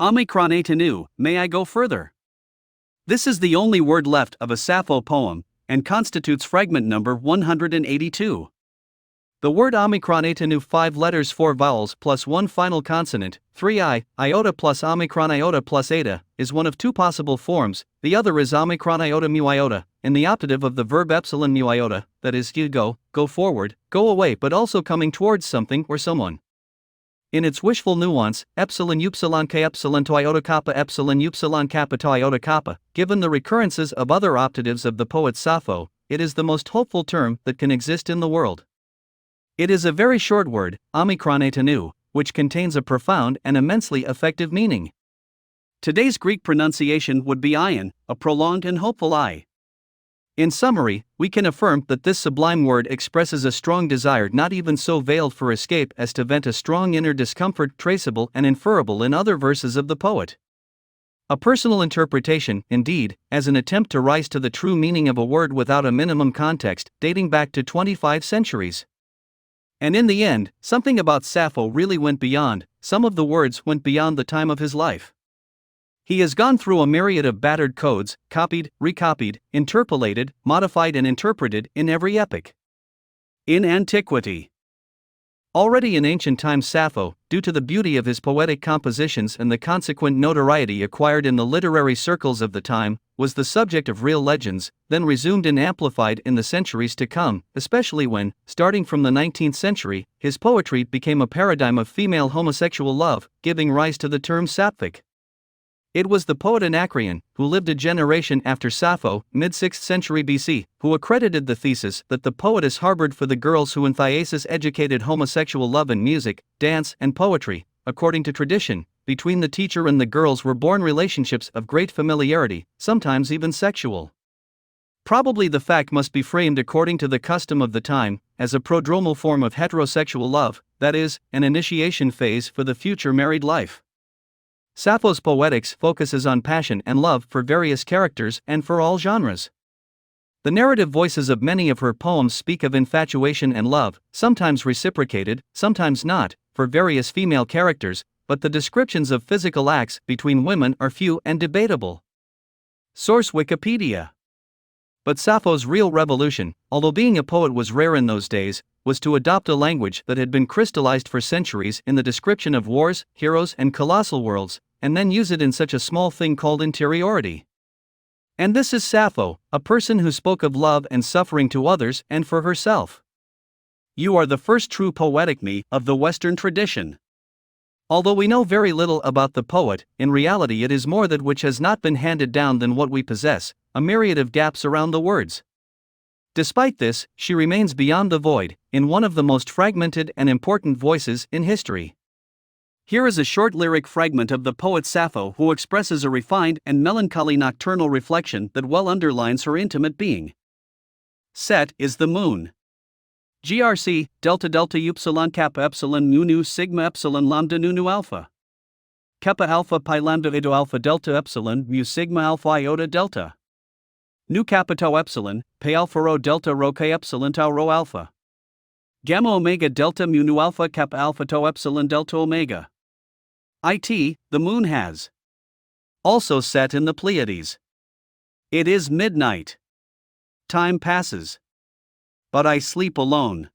Ηοιμι, may I go further? This is the only word left of a Sappho poem, and constitutes fragment number 182. The word Ηοιμι, 5 letters 4 vowels plus 1 final consonant, 3 iota plus iota plus eta, is one of two possible forms. The other is iota, in the optative of the verb mu iota, that is, you go forward, go away, but also coming towards something or someone. In its wishful nuance, to iota kappa to iota kappa, given the recurrences of other optatives of the poet Sappho, it is the most hopeful term that can exist in the world. It is a very short word, Ηοιμι, which contains a profound and immensely effective meaning. Today's Greek pronunciation would be iìin, a prolonged and hopeful I. In summary, we can affirm that this sublime word expresses a strong desire not even so veiled for escape as to vent a strong inner discomfort traceable and inferable in other verses of the poet. A personal interpretation, indeed, as an attempt to rise to the true meaning of a word without a minimum context, dating back to 25 centuries. And in the end, something about Sappho really went beyond, some of the words went beyond the time of his life. He has gone through a myriad of battered codes, copied, recopied, interpolated, modified and interpreted in every epoch. In antiquity. Already in ancient times, Sappho, due to the beauty of his poetic compositions and the consequent notoriety acquired in the literary circles of the time, was the subject of real legends, then resumed and amplified in the centuries to come, especially when, starting from the 19th century, his poetry became a paradigm of female homosexual love, giving rise to the term sapphic. It was the poet Anacreon, who lived a generation after Sappho, mid-6th century BC, who accredited the thesis that the poetess harbored for the girls who in Thyasus educated homosexual love in music, dance, and poetry. According to tradition, between the teacher and the girls were born relationships of great familiarity, sometimes even sexual. Probably the fact must be framed according to the custom of the time, as a prodromal form of heterosexual love, that is, an initiation phase for the future married life. Sappho's poetics focuses on passion and love for various characters and for all genres. The narrative voices of many of her poems speak of infatuation and love, sometimes reciprocated, sometimes not, for various female characters, but the descriptions of physical acts between women are few and debatable. Source: Wikipedia. But Sappho's real revolution, although being a poet was rare in those days, was to adopt a language that had been crystallized for centuries in the description of wars, heroes, and colossal worlds, and then use it in such a small thing called interiority. And this is Sappho, a person who spoke of love and suffering to others and for herself. You are the first true poetic me of the Western tradition. Although we know very little about the poet, in reality it is more that which has not been handed down than what we possess, a myriad of gaps around the words. Despite this, she remains beyond the void, in one of the most fragmented and important voices in history. Here is a short lyric fragment of the poet Sappho, who expresses a refined and melancholy nocturnal reflection that well underlines her intimate being. Set is the moon. GRC, delta delta upsilon kappa epsilon mu nu sigma epsilon lambda nu nu alpha. Kappa alpha pi lambda ido alpha delta epsilon mu sigma alpha iota delta. Nu kappa tau epsilon, pi alpha rho delta rho k epsilon tau rho alpha. Gamma omega delta mu nu alpha kappa alpha tau epsilon delta omega. It, the moon has also set in the Pleiades. It is midnight. Time passes. But I sleep alone.